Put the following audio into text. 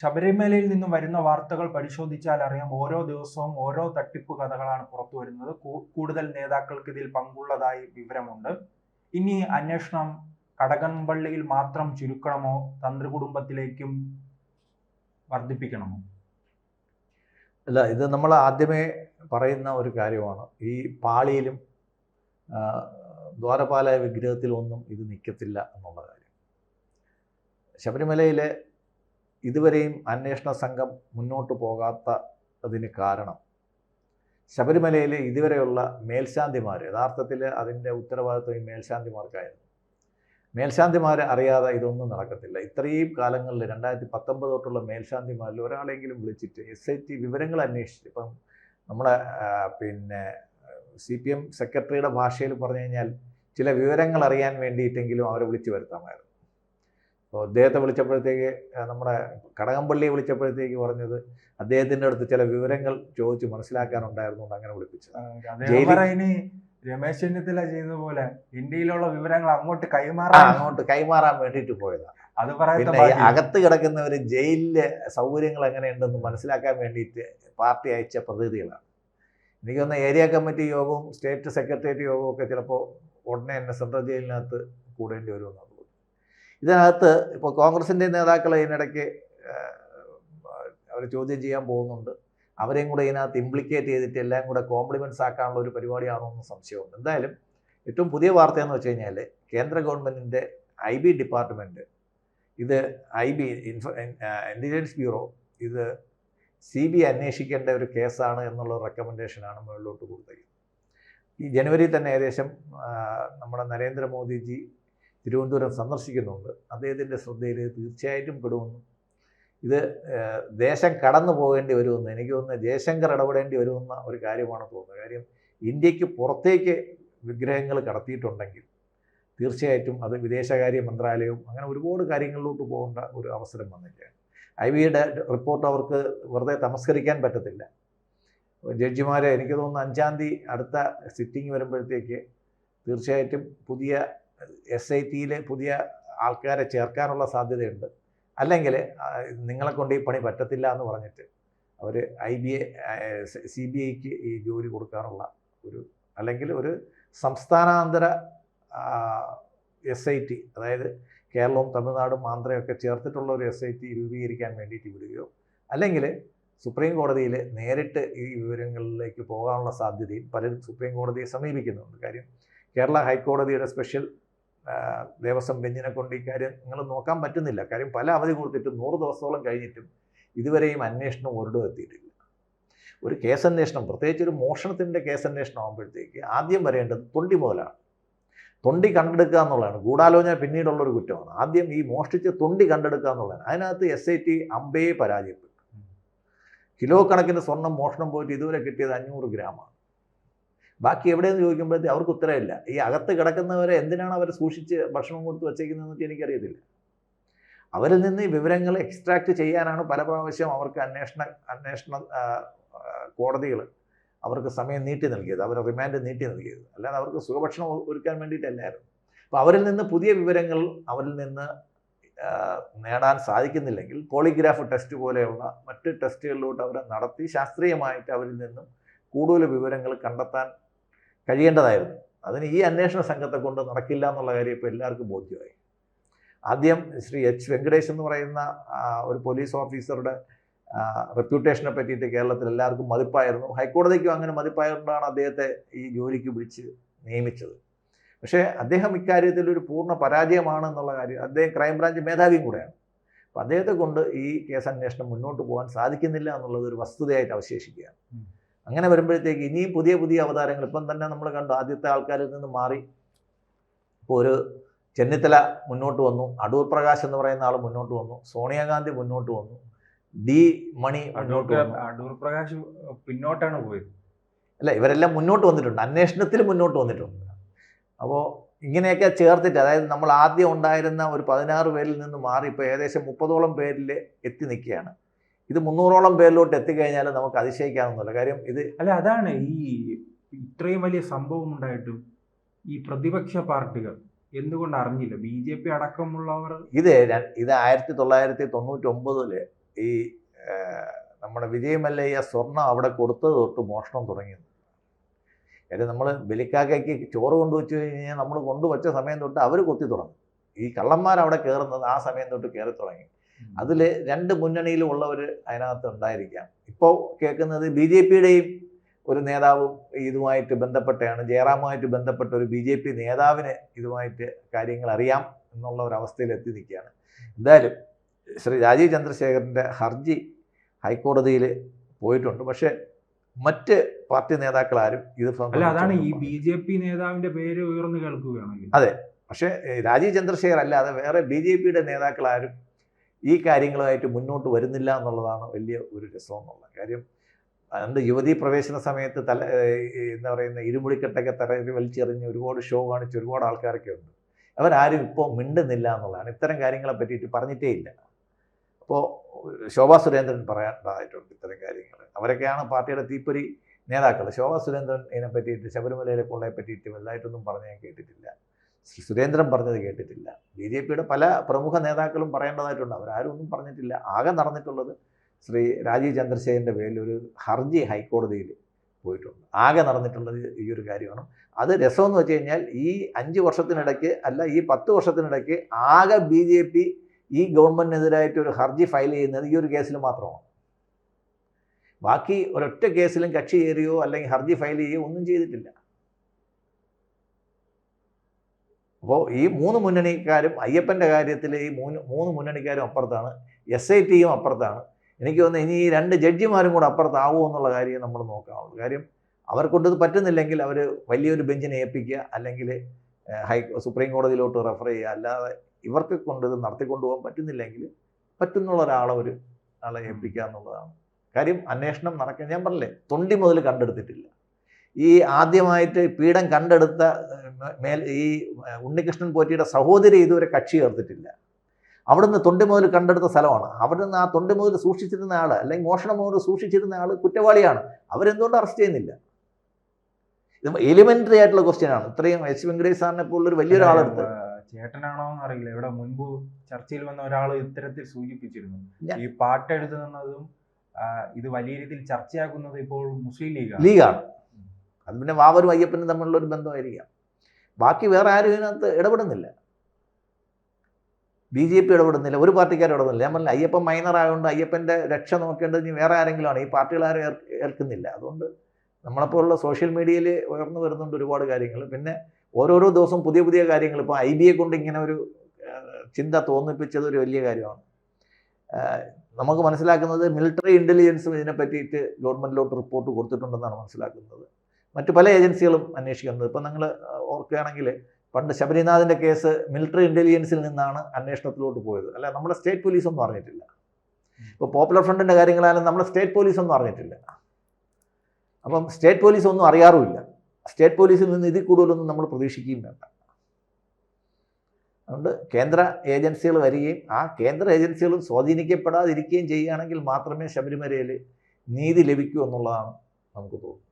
ശബരിമലയിൽ നിന്നും വരുന്ന വാർത്തകൾ പരിശോധിച്ചാൽ അറിയാം, ഓരോ ദിവസവും ഓരോ തട്ടിപ്പ് കഥകളാണ് പുറത്തു വരുന്നത്. കൂടുതൽ നേതാക്കൾക്ക് ഇതിൽ പങ്കുള്ളതായി വിവരമുണ്ട്. ഇനി അന്വേഷണം കടകംപള്ളിയിൽ മാത്രം ചുരുക്കണമോ, തന്ത്രി കുടുംബത്തിലേക്കും വർദ്ധിപ്പിക്കണമോ? അല്ല, ഇത് നമ്മൾ ആദ്യമേ പറയുന്ന ഒരു കാര്യമാണ്. ഈ പാളിയിലും ദ്വാരപാല വിഗ്രഹത്തിലൊന്നും ഇത് നിൽക്കത്തില്ല എന്നുള്ള കാര്യം. ശബരിമലയിലെ ഇതുവരെയും അന്വേഷണ സംഘം മുന്നോട്ട് പോകാത്തതിന് കാരണം ശബരിമലയിൽ ഇതുവരെയുള്ള മേൽശാന്തിമാർ, യഥാർത്ഥത്തിൽ അതിൻ്റെ ഉത്തരവാദിത്വം ഈ മേൽശാന്തിമാർക്കായിരുന്നു. മേൽശാന്തിമാർ അറിയാതെ ഇതൊന്നും നടക്കത്തില്ല. ഇത്രയും കാലങ്ങളിൽ 2019 തൊട്ടുള്ള മേൽശാന്തിമാരിൽ ഒരാളെങ്കിലും വിളിച്ചിട്ട് SIT വിവരങ്ങൾ അന്വേഷിച്ച്, ഇപ്പം നമ്മുടെ CPM സെക്രട്ടറിയുടെ ഭാഷയിൽ പറഞ്ഞു കഴിഞ്ഞാൽ ചില വിവരങ്ങൾ അറിയാൻ വേണ്ടിയിട്ടെങ്കിലും അവരെ വിളിച്ചു വരുത്താമായിരുന്നു. അപ്പോൾ അദ്ദേഹത്തെ വിളിച്ചപ്പോഴത്തേക്ക്, നമ്മുടെ കടകംപള്ളിയെ വിളിച്ചപ്പോഴത്തേക്ക് പറഞ്ഞത് അദ്ദേഹത്തിൻ്റെ അടുത്ത് ചില വിവരങ്ങൾ ചോദിച്ച് മനസ്സിലാക്കാനുണ്ടായിരുന്നുകൊണ്ട് അങ്ങനെ വിളിപ്പിച്ചത്. രമേശ് ചെന്നിത്തല ചെയ്ത പോലെ ഇന്ത്യയിലുള്ള വിവരങ്ങൾ അങ്ങോട്ട് കൈമാറാൻ വേണ്ടിയിട്ട് പോയതാണ്. അത് പിന്നെ അകത്ത് കിടക്കുന്നവർ ജയിലിലെ സൗകര്യങ്ങൾ എങ്ങനെയുണ്ടെന്ന് മനസ്സിലാക്കാൻ വേണ്ടിയിട്ട് പാർട്ടി അയച്ച പ്രതിനിധികളാണ്. എനിക്കൊന്ന് ഏരിയ കമ്മിറ്റി യോഗവും സ്റ്റേറ്റ് സെക്രട്ടേറിയറ്റ് യോഗവും ഒക്കെ ചിലപ്പോൾ ഉടനെ തന്നെ സെൻട്രൽ ജയിലിനകത്ത് കൂടേണ്ടി വരുമെന്നാണ്. ഇതിനകത്ത് ഇപ്പോൾ കോൺഗ്രസിൻ്റെ നേതാക്കൾ ഇതിനിടയ്ക്ക് അവർ ചോദ്യം ചെയ്യാൻ പോകുന്നുണ്ട്. അവരെയും കൂടെ ഇതിനകത്ത് ഇംപ്ലിക്കേറ്റ് ചെയ്തിട്ട് എല്ലാം കൂടെ കോംപ്ലിമെൻറ്റ്സ് ആക്കാനുള്ള ഒരു പരിപാടിയാണോ എന്ന് സംശയമുണ്ട്. എന്തായാലും ഏറ്റവും പുതിയ വാർത്തയെന്ന് വെച്ച് കഴിഞ്ഞാൽ കേന്ദ്ര ഗവൺമെൻറ്റിൻ്റെ IB ഡിപ്പാർട്ട്മെൻറ്റ് ഇത് ഇൻ്റലിജൻസ് ബ്യൂറോ ഇത് CBI അന്വേഷിക്കേണ്ട ഒരു കേസാണ് എന്നുള്ള റെക്കമെൻഡേഷനാണ് മുകളിലോട്ട് കൊടുത്തത്. ഈ ജനുവരി തന്നെ ഏകദേശം നമ്മുടെ നരേന്ദ്രമോദിജി തിരുവനന്തപുരം സന്ദർശിക്കുന്നുണ്ട്. അദ്ദേഹത്തിൻ്റെ ശ്രദ്ധയിൽ തീർച്ചയായിട്ടും പെടുമെന്നും ഇത് ദേശം കടന്നു പോകേണ്ടി വരുമെന്ന് എനിക്ക് തോന്നുന്നത് ജയശങ്കർ ഇടപെടേണ്ടി വരുമെന്ന ഒരു കാര്യമാണ് തോന്നുന്നത്. കാര്യം ഇന്ത്യക്ക് പുറത്തേക്ക് വിഗ്രഹങ്ങൾ കടത്തിയിട്ടുണ്ടെങ്കിൽ തീർച്ചയായിട്ടും അത് വിദേശകാര്യ മന്ത്രാലയവും അങ്ങനെ ഒരുപാട് കാര്യങ്ങളിലോട്ട് പോകേണ്ട ഒരു അവസരം വന്നിരിക്കുകയാണ്. IBയുടെ റിപ്പോർട്ട് അവർക്ക് വെറുതെ തമസ്കരിക്കാൻ പറ്റത്തില്ല. ജഡ്ജിമാരെ എനിക്ക് തോന്നുന്നു 5-ാം തീയതി അടുത്ത സിറ്റിംഗ് വരുമ്പോഴത്തേക്ക് തീർച്ചയായിട്ടും പുതിയ SITയിൽ പുതിയ ആൾക്കാരെ ചേർക്കാനുള്ള സാധ്യതയുണ്ട്. അല്ലെങ്കിൽ നിങ്ങളെ കൊണ്ട് ഈ പണി പറ്റത്തില്ല എന്ന് പറഞ്ഞിട്ട് അവർ CBIക്ക് ഈ ജോലി കൊടുക്കാനുള്ള അല്ലെങ്കിൽ ഒരു സംസ്ഥാനാന്തര SIT, അതായത് കേരളവും തമിഴ്നാടും ആന്ധ്രയൊക്കെ ചേർത്തിട്ടുള്ള ഒരു SIT രൂപീകരിക്കാൻ വേണ്ടിയിട്ട് വിടുകയോ, അല്ലെങ്കിൽ സുപ്രീം കോടതിയിൽ നേരിട്ട് ഈ വിവരങ്ങളിലേക്ക് പോകാനുള്ള സാധ്യതയും പലരും സുപ്രീം കോടതിയെ സമീപിക്കുന്നുണ്ട്. കാര്യം കേരള ഹൈക്കോടതിയുടെ സ്പെഷ്യൽ ദേവസ്വം ബെഞ്ചിനെ കൊണ്ട് ഈ കാര്യം നിങ്ങൾ നോക്കാൻ പറ്റുന്നില്ല. കാര്യം പല അവധി കൊടുത്തിട്ടും 100 ദിവസത്തോളം കഴിഞ്ഞിട്ടും ഇതുവരെയും അന്വേഷണം ഒരിടവും എത്തിയിട്ടില്ല. ഒരു കേസന്വേഷണം, പ്രത്യേകിച്ച് ഒരു മോഷണത്തിൻ്റെ കേസന്വേഷണം ആകുമ്പോഴത്തേക്ക് ആദ്യം വരേണ്ടത് തൊണ്ടി മുതലാണ്. തൊണ്ടി കണ്ടെടുക്കുക എന്നുള്ളതാണ്. ഗൂഢാലോചന പിന്നീടുള്ളൊരു കുറ്റമാണ്. ആദ്യം ഈ മോഷ്ടിച്ച് തൊണ്ടി കണ്ടെടുക്കുക എന്നുള്ളതാണ്. അതിനകത്ത് SIT അമ്പയെ പരാജയപ്പെട്ടു. കിലോ കണക്കിന് സ്വർണം മോഷണം പോയിട്ട് ഇതുവരെ കിട്ടിയത് 500 ഗ്രാമാണ്. ബാക്കി എവിടെയെന്ന് ചോദിക്കുമ്പോഴത്തേക്ക് അവർക്ക് ഉത്തരവില്ല. ഈ അകത്ത് കിടക്കുന്നവരെ എന്തിനാണ് അവർ സൂക്ഷിച്ച് ഭക്ഷണം കൊടുത്ത് വച്ചേക്കുന്നതെന്ന് എനിക്കറിയത്തില്ല. അവരിൽ നിന്ന് ഈ വിവരങ്ങൾ എക്സ്ട്രാക്ട് ചെയ്യാനാണ് പല പ്രാവശ്യം അവർക്ക് അന്വേഷണ കോടതികൾ അവർക്ക് സമയം നീട്ടി നൽകിയത്, അവർ റിമാൻഡ് നീട്ടി നൽകിയത്. അല്ലാതെ അവർക്ക് സുഖഭക്ഷണം ഒരുക്കാൻ വേണ്ടിയിട്ടല്ലായിരുന്നു. അപ്പോൾ അവരിൽ നിന്ന് പുതിയ വിവരങ്ങൾ അവരിൽ നിന്ന് നേടാൻ സാധിക്കുന്നില്ലെങ്കിൽ പോളിഗ്രാഫ് ടെസ്റ്റ് പോലെയുള്ള മറ്റ് ടെസ്റ്റുകളിലോട്ട് അവരെ നടത്തി ശാസ്ത്രീയമായിട്ട് അവരിൽ നിന്നും കൂടുതൽ വിവരങ്ങൾ കണ്ടെത്താൻ കഴിയേണ്ടതായിരുന്നു. അതിന് ഈ അന്വേഷണ സംഘത്തെ കൊണ്ട് നടക്കില്ല എന്നുള്ള കാര്യം ഇപ്പോൾ എല്ലാവർക്കും ബോധ്യമായി. ആദ്യം ശ്രീ H. വെങ്കടേഷ് എന്ന് പറയുന്ന ഒരു പോലീസ് ഓഫീസറുടെ റെപ്യൂട്ടേഷനെ പറ്റിയിട്ട് കേരളത്തിൽ എല്ലാവർക്കും മതിപ്പായിരുന്നു. ഹൈക്കോടതിക്കും അങ്ങനെ മതിപ്പായതുകൊണ്ടാണ് അദ്ദേഹത്തെ ഈ ജോലിക്ക് വിളിച്ച് നിയമിച്ചത്. പക്ഷേ അദ്ദേഹം ഇക്കാര്യത്തിൽ ഒരു പൂർണ്ണ പരാജയമാണെന്നുള്ള കാര്യം, അദ്ദേഹം ക്രൈംബ്രാഞ്ച് മേധാവിയും കൂടെയാണ്. അപ്പോൾ അദ്ദേഹത്തെ കൊണ്ട് ഈ കേസ് അന്വേഷണം മുന്നോട്ട് പോകാൻ സാധിക്കുന്നില്ല എന്നുള്ളത് ഒരു വസ്തുതയായിട്ട് അവശേഷിക്കുകയാണ്. അങ്ങനെ വരുമ്പോഴത്തേക്ക് ഇനിയും പുതിയ പുതിയ അവതാരങ്ങൾ, ഇപ്പം തന്നെ നമ്മൾ കണ്ടു, ആദ്യത്തെ ആൾക്കാരിൽ നിന്ന് മാറി ഇപ്പോൾ ഒരു ചെന്നിത്തല മുന്നോട്ട് വന്നു, അടൂർ പ്രകാശ് എന്ന് പറയുന്ന ആൾ മുന്നോട്ട് വന്നു, സോണിയാഗാന്ധി മുന്നോട്ട് വന്നു, D. മണി മുന്നോട്ട് വന്നു. അടൂർ പ്രകാശ് പിന്നോട്ടാണ് പോയത്. അല്ല, ഇവരെല്ലാം മുന്നോട്ട് വന്നിട്ടുണ്ട്, അന്വേഷണത്തിൽ മുന്നോട്ട് വന്നിട്ടുണ്ട്. അപ്പോൾ ഇങ്ങനെയൊക്കെ ചേർത്തിട്ട്, അതായത് നമ്മൾ ആദ്യം ഉണ്ടായിരുന്ന ഒരു 16 പേരിൽ നിന്ന് മാറി ഇപ്പോൾ ഏകദേശം 30ഓളം പേരിൽ എത്തി നിൽക്കുകയാണ്. ഇത് 300ഓളം പേരിലോട്ട് എത്തിക്കഴിഞ്ഞാൽ നമുക്ക് അതിശയിക്കാവുന്നില്ല. കാര്യം ഇത് അതാണ് ഈ ഇത്രയും വലിയ സംഭവം ഉണ്ടായിട്ടും ഈ പ്രതിപക്ഷ പാർട്ടികൾ എന്തുകൊണ്ട് അറിഞ്ഞില്ല? BJP അടക്കമുള്ളവർ ഇത് 1999 ഈ നമ്മുടെ വിജയ് മല്ലയ്യ സ്വർണം അവിടെ കൊടുത്തത് തൊട്ട് മോഷണം തുടങ്ങിയത്. കാര്യം നമ്മൾ ബലിക്കാക്കയ്ക്ക് ചോറ് കൊണ്ടുവച്ച് കഴിഞ്ഞാൽ നമ്മൾ കൊണ്ടുവച്ച സമയം തൊട്ട് അവർ കൊത്തി തുടങ്ങും. ഈ കള്ളന്മാരവിടെ കയറുന്നത് ആ സമയം തൊട്ട് കയറി തുടങ്ങി. അതിൽ രണ്ട് മുന്നണിയിലുള്ളവർ അതിനകത്ത് ഉണ്ടായിരിക്കാം. ഇപ്പോൾ കേൾക്കുന്നത് BJPയുടെയും ഒരു നേതാവും ഇതുമായിട്ട് ബന്ധപ്പെട്ടാണ്, ജയറാമുമായിട്ട് ബന്ധപ്പെട്ട ഒരു BJP നേതാവിന് ഇതുമായിട്ട് കാര്യങ്ങൾ അറിയാം എന്നുള്ള ഒരു അവസ്ഥയിൽ എത്തി നിൽക്കുകയാണ്. എന്തായാലും ശ്രീ രാജീവ് ചന്ദ്രശേഖരൻ്റെ ഹർജി ഹൈക്കോടതിയിൽ പോയിട്ടുണ്ട്. പക്ഷേ മറ്റ് പാർട്ടി നേതാക്കളാരും ഇത് അതാണ് ഈ BJP നേതാവിന്റെ പേര് ഉയർന്നു കേൾക്കുകയാണല്ലോ. അതെ, പക്ഷേ രാജീവ് ചന്ദ്രശേഖർ അല്ലാതെ വേറെ BJPയുടെ നേതാക്കളാരും ഈ കാര്യങ്ങളുമായിട്ട് മുന്നോട്ട് വരുന്നില്ല എന്നുള്ളതാണ് വലിയ ഒരു രസം എന്നുള്ള കാര്യം. അതുകൊണ്ട് യുവതീ പ്രവേശന സമയത്ത് എന്താ പറയുന്ന ഇരുമുടിക്കെട്ടൊക്കെ തലയിൽ വലിച്ചെറിഞ്ഞ് ഒരുപാട് ഷോ കാണിച്ച് ഒരുപാട് ആൾക്കാരൊക്കെ ഉണ്ട്. അവരാരും ഇപ്പോൾ മിണ്ടുന്നില്ല എന്നുള്ളതാണ്. ഇത്തരം കാര്യങ്ങളെ പറ്റിയിട്ട് പറഞ്ഞിട്ടേ ഇല്ല. അപ്പോൾ ശോഭാ സുരേന്ദ്രൻ പറയാനുണ്ടായിട്ടുണ്ട് ഇത്തരം കാര്യങ്ങൾ. അവരൊക്കെയാണ് പാർട്ടിയുടെ തീപ്പൊരി നേതാക്കൾ. ശോഭാ സുരേന്ദ്രൻ ഇതിനെ പറ്റിയിട്ട്, ശബരിമലയിലെ കൊള്ളയെ പറ്റിയിട്ട് വലുതായിട്ടൊന്നും പറഞ്ഞ് ഞാൻ കേട്ടിട്ടില്ല. സുരേന്ദ്രൻ പറഞ്ഞത് കേട്ടിട്ടില്ല. BJPയുടെ പല പ്രമുഖ നേതാക്കളും പറയേണ്ടതായിട്ടുണ്ട്. അവരാരും ഒന്നും പറഞ്ഞിട്ടില്ല. ആകെ നടന്നിട്ടുള്ളത് ശ്രീ രാജീവ് ചന്ദ്രശേഖരൻ്റെ പേരിൽ ഒരു ഹർജി ഹൈക്കോടതിയിൽ പോയിട്ടുണ്ട്. ആകെ നടന്നിട്ടുള്ളത് ഈ ഒരു കാര്യമാണ്. അത് രസമെന്ന് വെച്ച് കഴിഞ്ഞാൽ ഈ 5 വർഷത്തിനിടയ്ക്ക് അല്ല, ഈ 10 വർഷത്തിനിടയ്ക്ക് ആകെ BJP ഈ ഗവൺമെൻറ്റിനെതിരായിട്ട് ഒരു ഹർജി ഫയൽ ചെയ്യുന്നത് ഈ ഒരു കേസിൽ മാത്രമാണ്. ബാക്കി ഒരൊറ്റ കേസിലും കക്ഷി ചേരുകയോ അല്ലെങ്കിൽ ഹർജി ഫയൽ ചെയ്യുകയോ ഒന്നും ചെയ്തിട്ടില്ല. അപ്പോൾ ഈ 3 മുന്നണിക്കാരും അയ്യപ്പൻ്റെ കാര്യത്തിൽ ഈ മൂന്ന് മുന്നണിക്കാരും അപ്പുറത്താണ്, SITയും അപ്പുറത്താണ്. എനിക്ക് തോന്നുന്നു ഇനി ഈ 2 ജഡ്ജിമാരും കൂടെ അപ്പുറത്താവുമോ എന്നുള്ള കാര്യം നമ്മൾ നോക്കാവുള്ളൂ. കാര്യം അവർക്കൊണ്ടത് പറ്റുന്നില്ലെങ്കിൽ അവർ വലിയൊരു ബെഞ്ചിനെ ഏൽപ്പിക്കുക, അല്ലെങ്കിൽ സുപ്രീം കോടതിയിലോട്ട് റെഫർ ചെയ്യുക. അല്ലാതെ ഇവർക്ക് കൊണ്ടിത് നടത്തിക്കൊണ്ടുപോകാൻ പറ്റുന്നില്ലെങ്കിൽ പറ്റുന്നുള്ള ആളെ ഏൽപ്പിക്കുക എന്നുള്ളതാണ് കാര്യം. അന്വേഷണം നടക്കാൻ ഞാൻ പറഞ്ഞില്ലേ, തൊണ്ടി മുതൽ കണ്ടെടുത്തിട്ടില്ല. ഈ ആദ്യമായിട്ട് പീഡം കണ്ടെടുത്ത ഈ ഉണ്ണികൃഷ്ണൻ പോറ്റിയുടെ സഹോദരി ഇതുവരെ കക്ഷി ചേർത്തിട്ടില്ല. അവിടുന്ന് തൊണ്ടി മുതൽ കണ്ടെടുത്ത സ്ഥലമാണ്. അവിടുന്ന് ആ തൊണ്ടി മുതൽ സൂക്ഷിച്ചിരുന്ന ആൾ, അല്ലെങ്കിൽ മോഷണം മുതൽ സൂക്ഷിച്ചിരുന്ന ആൾ കുറ്റവാളിയാണ്. അവരെന്തുകൊണ്ട് അറസ്റ്റ് ചെയ്യുന്നില്ല? ഇത് എലിമെന്ററി ആയിട്ടുള്ള ക്വസ്റ്റ്യൻ ആണ്. ഇത്രയും S. വെങ്കടേഷ് സാറിനെ പോലുള്ളൊരു വലിയൊരാളെടുത്ത് ചേട്ടനാണോ എന്നറിയില്ല, ഇവിടെ മുൻപ് ചർച്ചയിൽ വന്ന ഒരാൾ ഇത്തരത്തിൽ സൂചിപ്പിച്ചിരുന്നു. ഈ പാട്ടെഴുതുന്നതും ഇത് വലിയ രീതിയിൽ ചർച്ചയാക്കുന്നത് ഇപ്പോൾ മുസ്ലിം ലീഗാണ്. അത് പിന്നെ വാവരും അയ്യപ്പനും തമ്മിലുള്ള ഒരു ബന്ധമായിരിക്കാം. ബാക്കി വേറെ ആരും ഇതിനകത്ത് ഇടപെടുന്നില്ല. BJP ഇടപെടുന്നില്ല, ഒരു പാർട്ടിക്കാരും ഇടപെടുന്നില്ല. ഞാൻ പറഞ്ഞില്ല, അയ്യപ്പൻ മൈനർ ആയതുകൊണ്ട് അയ്യപ്പൻ്റെ രക്ഷ നോക്കേണ്ടത് ഇനി വേറെ ആരെങ്കിലുമാണ്. ഈ പാർട്ടികളാരും ഏൽക്കുന്നില്ല. അതുകൊണ്ട് നമ്മളപ്പോലുള്ള സോഷ്യൽ മീഡിയയിൽ ഉയർന്നു വരുന്നുണ്ട് ഒരുപാട് കാര്യങ്ങൾ. പിന്നെ ഓരോരോ ദിവസം പുതിയ പുതിയ കാര്യങ്ങൾ. ഇപ്പോൾ IBയെ കൊണ്ട് ഇങ്ങനെ ഒരു ചിന്ത തോന്നിപ്പിച്ചത് ഒരു വലിയ കാര്യമാണ്. നമുക്ക് മനസ്സിലാക്കുന്നത് മിലിറ്ററി ഇൻ്റലിജൻസും ഇതിനെ പറ്റിയിട്ട് ഗവൺമെൻറ്റിലോട്ട് റിപ്പോർട്ട് കൊടുത്തിട്ടുണ്ടെന്നാണ് മനസ്സിലാക്കുന്നത്. മറ്റു പല ഏജൻസികളും അന്വേഷിക്കുന്നത്. ഇപ്പം നിങ്ങൾ ഓർക്കുകയാണെങ്കിൽ പണ്ട് ശബരിനാഥിൻ്റെ കേസ് മിലിറ്ററി ഇൻ്റലിജൻസിൽ നിന്നാണ് അന്വേഷണത്തിലോട്ട് പോയത്. അല്ല, നമ്മുടെ സ്റ്റേറ്റ് പോലീസൊന്നും അറിഞ്ഞിട്ടില്ല. ഇപ്പോൾ പോപ്പുലർ ഫ്രണ്ടിൻ്റെ കാര്യങ്ങളായാലും നമ്മുടെ സ്റ്റേറ്റ് പോലീസൊന്നും അറിഞ്ഞിട്ടില്ല. അപ്പം സ്റ്റേറ്റ് പോലീസ് ഒന്നും അറിയാറുമില്ല. സ്റ്റേറ്റ് പോലീസിൽ നിന്ന് ഇതിൽ കൂടുതലൊന്നും നമ്മൾ പ്രതീക്ഷിക്കുകയും വേണ്ട. അതുകൊണ്ട് കേന്ദ്ര ഏജൻസികൾ വരികയും ആ കേന്ദ്ര ഏജൻസികളും സ്വാധീനിക്കപ്പെടാതിരിക്കുകയും ചെയ്യുകയാണെങ്കിൽ മാത്രമേ ശബരിമലയിൽ നീതി ലഭിക്കൂ എന്നുള്ളതാണ് നമുക്ക് തോന്നുന്നത്.